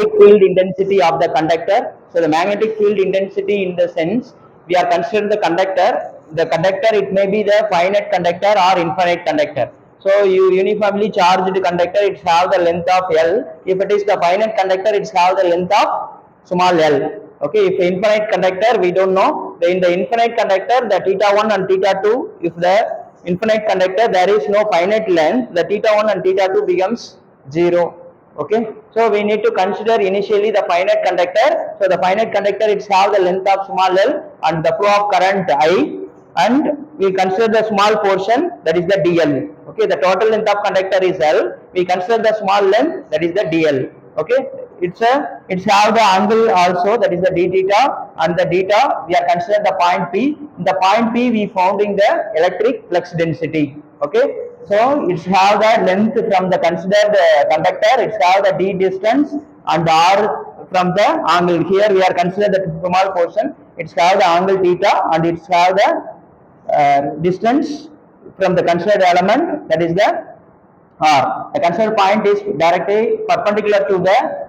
field intensity of the conductor. So the magnetic field intensity in the sense we are considering the conductor. The conductor, it may be the finite conductor or infinite conductor. So you uniformly charged conductor, it have the length of L. If it is the finite conductor, it have the length of small l. Okay, if infinite conductor, we don't know. In the infinite conductor, the theta 1 and theta 2, if the infinite conductor there is no finite length, the theta 1 and theta 2 becomes 0. Okay, so we need to consider initially the finite conductor. So the finite conductor, it's have the length of small l and the flow of current I, and we consider the small portion, that is the dl. Okay, the total length of conductor is l, we consider the small length, that is the dl. Okay, it's have the angle also, that is the d theta, and the theta we are considering the point p. In the point p we founding the electric flux density. Okay, so it's have the length from the considered conductor, it's have the d distance and r from the angle. Here we are considering the small portion, it's have the angle theta and it's have the distance from the considered element, that is the r. The considered point is directly perpendicular to the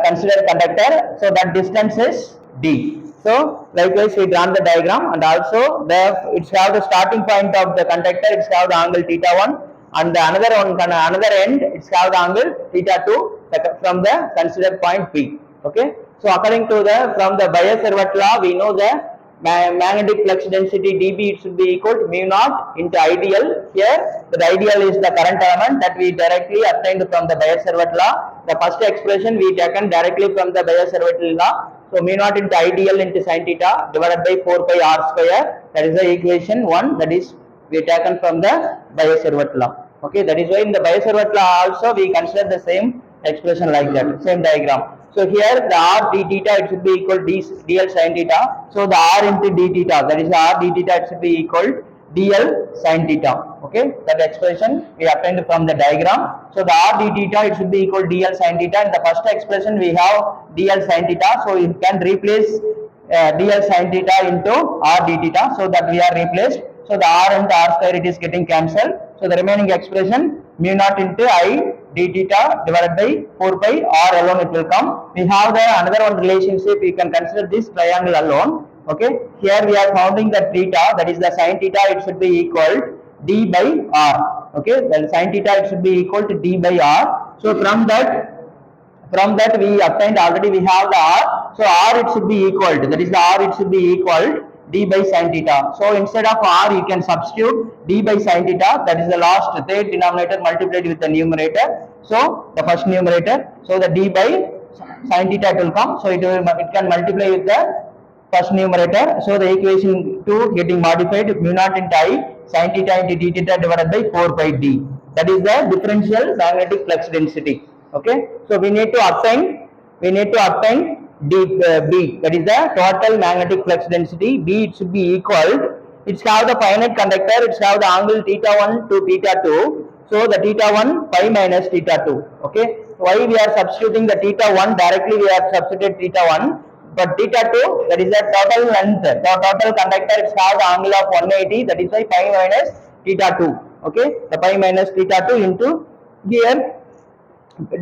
considered conductor, so that distance is d. So likewise we drawn the diagram, and also it's have the starting point of the conductor, it's have the angle theta 1, and the another end it's have the angle theta 2 from the considered point p. Okay, so according to the from the Biot-Savart law, we know the magnetic flux density dB, it should be equal to mu naught into ideal. Here the ideal is the current element that we directly obtained from the Biot-Savart law. The first expression we taken directly from the Biot-Savart law. So mu naught into ideal into sin theta divided by 4 pi r square, that is the equation 1, that is we taken from the Biot-Savart law. Okay, that is why in the Biot-Savart law also we consider the same expression like that, same diagram. So here the r d theta, it should be equal to dl sin theta. So the r into d theta, that is r d theta, it should be equal to dl sin theta. Okay, that expression we obtained from the diagram. So the r d theta, it should be equal to dl sin theta. In the first expression we have dl sin theta, so you can replace dl sin theta into r d theta, so that we are replaced. So the r and the r square, it is getting cancelled. So the remaining expression mu naught into I d theta divided by 4 pi r alone it will come. We have the another one relationship, we can consider this triangle alone. Okay, here we are founding the theta, that is the sin theta, it should be equal d by r. Okay, then sin theta, it should be equal to d by r. So from that we obtained already, we have the r. So r it should be equal to, that is the r it should be equal to d by sin theta. So instead of r you can substitute d by sin theta, that is the last third denominator multiplied with the numerator. So the first numerator, so the d by sin theta will come, so it can multiply with the first numerator. So the equation 2 getting modified, mu naught into I sin theta into d theta divided by 4 pi d, that is the differential magnetic flux density. Okay, so we need to obtain B, that is the total magnetic flux density. B, it should be equal, it's have the finite conductor, it's have the angle theta 1 to theta 2, so the theta 1 pi minus theta 2. Okay, why we are substituting the theta 1 directly, we have substituted theta 1, but theta 2, that is the total length, the total conductor, it's have the angle of 180, that is why pi minus theta 2. Okay, the pi minus theta 2 into here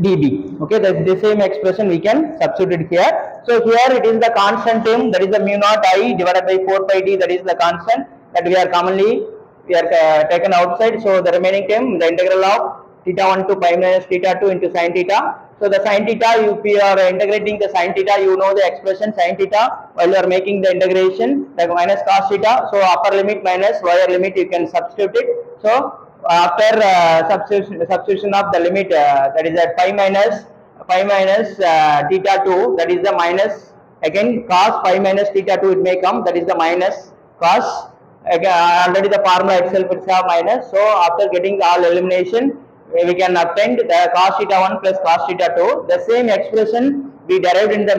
dB. Okay, the same expression we can substitute here. So here it is the constant term, that is the mu naught I divided by 4 pi d, that is the constant that we are commonly taken outside. So the remaining term, the integral of theta 1 to pi minus theta 2 into sin theta. So the sin theta, if you are integrating the sin theta, you know the expression sin theta while you are making the integration, like minus cos theta. So upper limit minus lower limit, you can substitute it. So after substitution of the limit, that is at pi minus theta 2, that is the minus, again cos pi minus theta 2 it may come, that is the minus cos, again already the formula itself is a minus. So after getting all elimination, we can obtain the cos theta 1 plus cos theta 2. The same expression we derived in the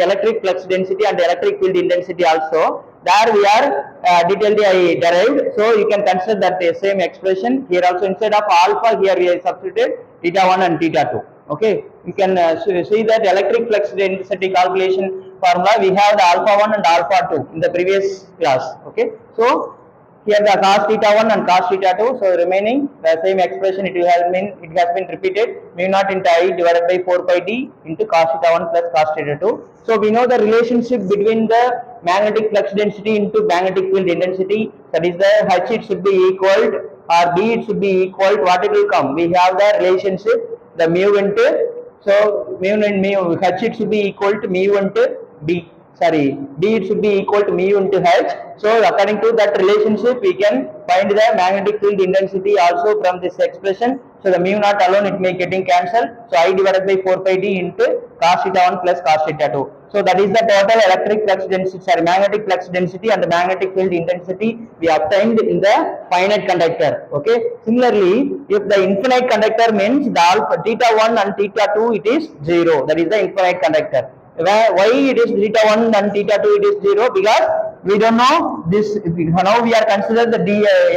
electric flux density and electric field intensity also. There we are detailedly I derived. So you can consider that the same expression here also. Instead of alpha, here we have substituted theta 1 and theta 2. Okay, you can see that electric flux density calculation formula, we have the alpha 1 and alpha 2 in the previous class. Okay, so here the cos theta 1 and cos theta 2, so remaining the same expression it has been repeated, mu naught into I divided by 4 pi d into cos theta 1 plus cos theta 2. So we know the relationship between the magnetic flux density into magnetic field intensity, that is the H it should be equal or D it should be equal to what it will come. We have the relationship the mu into, so mu and mu, H it should be equal to mu into D. Sorry, D it should be equal to mu into H. So according to that relationship, we can find the magnetic field intensity also from this expression. So the mu naught alone it may getting cancelled. So I divided by 4 pi d into cos theta 1 plus cos theta 2. So that is the total electric flux density, sorry, magnetic flux density and the magnetic field intensity we obtained in the finite conductor. Okay. Similarly, if the infinite conductor means the alpha theta 1 and theta 2 it is 0. That is the infinite conductor. Why it is theta 1 and theta 2 it is 0? Because we don't know this. Now we are considered the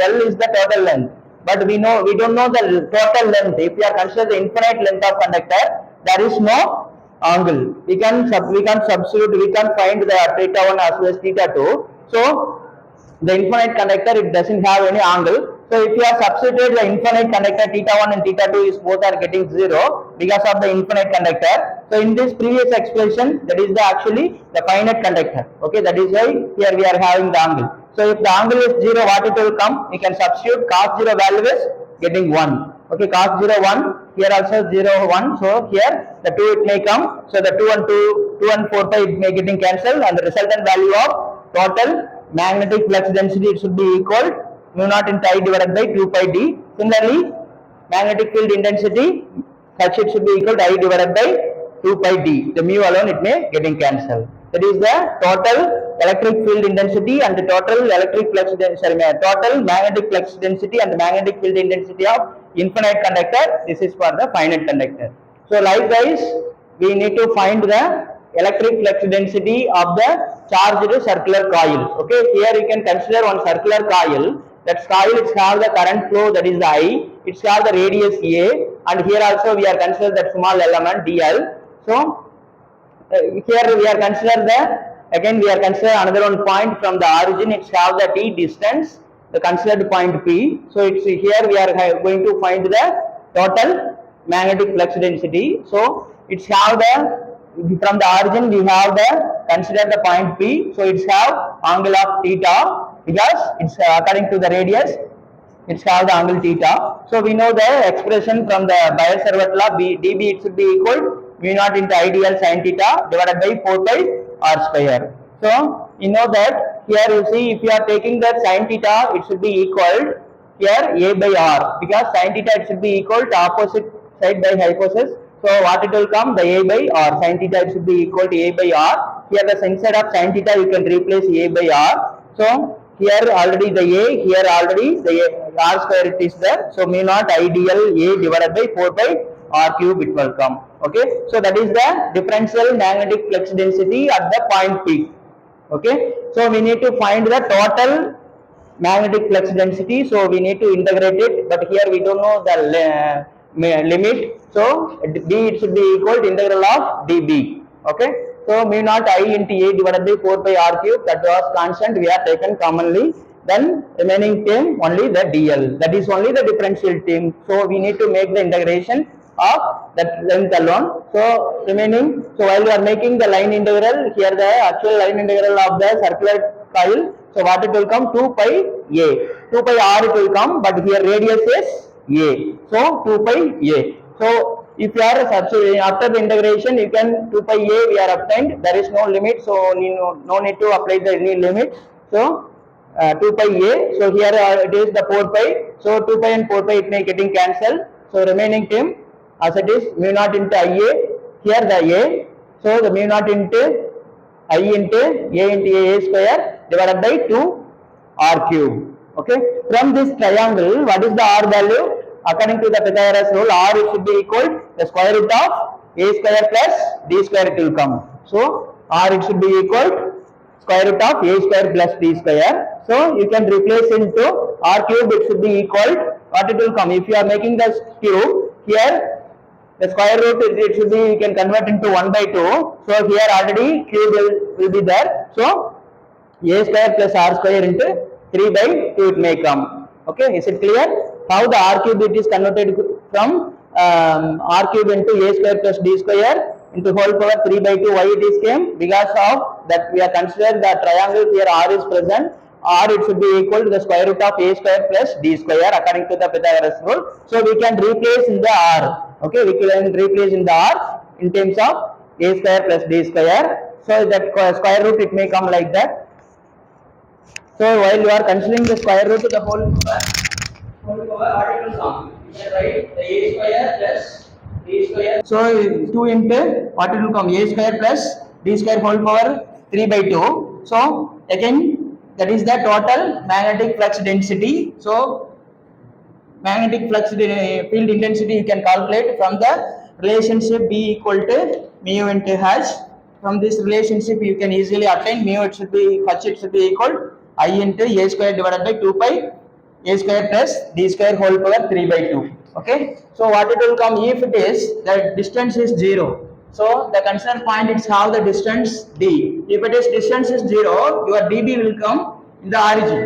L is the total length, but we don't know the total length. If we are considered the infinite length of conductor, there is no angle. We can substitute. We can find the theta 1 as well as theta 2. So the infinite conductor it doesn't have any angle. So if you are substituted the infinite conductor theta 1 and theta 2 is both are getting 0 because of the infinite conductor. So in this previous expression that is the actually the finite conductor. Okay, that is why here we are having the angle. So if the angle is 0, what it will come? We can substitute cos 0 value is getting 1. Okay, cos 0 1, here also 0 1. So here the 2 it may come. So the 2 and 4 pi it may getting cancelled and the resultant value of total magnetic flux density it should be equal mu naught into I divided by 2 pi d. Similarly, magnetic field intensity H it should be equal to I divided by 2 pi d. The mu alone it may getting cancelled. That is the total electric field intensity and the total electric flux density, total magnetic flux density and the magnetic field intensity of infinite conductor. This is for the finite conductor. So likewise, we need to find the electric flux density of the charged circular coil. Okay, here you can consider one circular coil. That coil it have the current flow, that is the I. It's have the radius A, and here also we are consider that small element dl. So here we are consider the again we are consider another one point from the origin. It's have the t distance, the considered point P. So it's here we are going to find the total magnetic flux density. So it's have the from the origin we have the consider the point P. So it's have angle of theta because it's according to the radius it's have the angle theta. So we know the expression from the Bayer-Servet law dB it should be equal mu naught into ideal sin theta divided by 4 pi r square. So you know that here you see if you are taking the sin theta it should be equal here a by r, because sin theta it should be equal to opposite side by hypothesis. So what it will come, the a by r, sin theta it should be equal to a by r. Here the instead of sin theta you can replace a by r. So here already the a, here already the r square it is there. So mu naught ideal a divided by 4 by r cube it will come. Okay, so that is the differential magnetic flux density at the point P. Okay, so we need to find the total magnetic flux density. So we need to integrate it, but here we don't know the limit. So d it should be equal to integral of dB. Okay, so mu naught I into a divided by 4 pi r cube, that was constant we are taken commonly. Then remaining term only the dl, that is only the differential term. So we need to make the integration of that length alone. So remaining, so while we are making the line integral, here the actual line integral of the circular coil. So what it will come, 2 pi a, 2 pi r it will come, but here radius is a. So 2 pi a. So if you are substituting after the integration, you can 2 pi a we are obtained. There is no limit, so no need to apply the any limit. So 2 pi a. So here it is the 4 pi. So 2 pi and 4 pi it may getting cancelled. So remaining term as it is mu naught into ia. Here the a. So the mu naught into I into a square divided by 2 r cube. Okay. From this triangle, what is the r value? According to the Pythagoras rule, r it should be equal to the square root of a square plus d square it will come. So r it should be equal to square root of a square plus d square. So you can replace into r cube it should be equal to what it will come. If you are making the cube, here the square root it should be, you can convert into 1 by 2. So here already cube will be there. So a square plus r square into 3 by 2 it may come. Okay, is it clear? How the r cube it is converted from r cube into a square plus d square into whole power 3 by 2. Why it is came? Because of that we are considering the triangle here r is present. R it should be equal to the square root of a square plus d square according to the Pythagoras rule. So we can replace in the r. Okay, we can replace in the r in terms of a square plus d square. So that square root it may come like that. So while you are considering the square root to the whole power, what it will come? You can write the a square plus d square. So 2 into what it will come? A square plus d square whole power 3 by 2. So again that is the total magnetic flux density. So magnetic flux field intensity you can calculate from the relationship B equal to mu into H. From this relationship you can easily obtain mu it should be H it should be equal I into a square divided by 2 pi a square plus d square whole power 3 by 2. Okay, so what it will come if it is the distance is 0. So the concern point is how the distance d. If it is distance is 0, your db will come in the origin.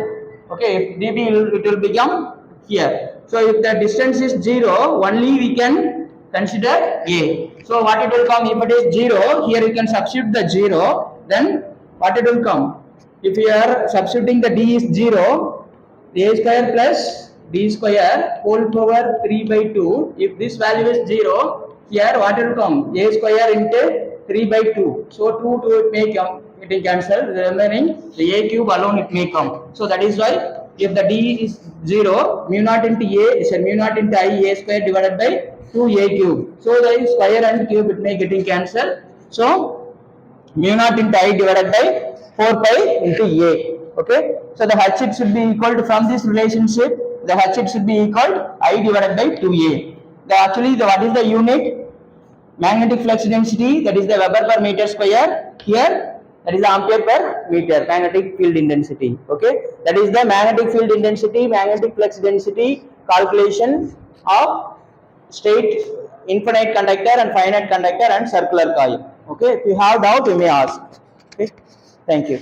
Okay, if db it will become here. So if the distance is 0, only we can consider a. So what it will come if it is 0, here you can substitute the 0, then what it will come? If you are substituting the d is 0, a square plus d square whole power 3 by 2. If this value is 0, here what will come? A square into 3 by 2. So 2 it may come, it will cancel, remaining the a cube alone it may come. So that is why if the d is 0, mu naught into a is mu naught into I a square divided by 2a cube. So the square and cube it may getting cancelled. So mu naught into I divided by 4 pi into a. Okay, so the h it should be equal to, from this relationship the h it should be equal to I divided by 2a. The actually the what is the unit? Magnetic flux density, that is the Weber per meter square. Here that is the ampere per meter magnetic field intensity. Okay, that is the magnetic field intensity, magnetic flux density calculation of straight infinite conductor and finite conductor and circular coil. Okay, if you have doubt you may ask. Okay, thank you.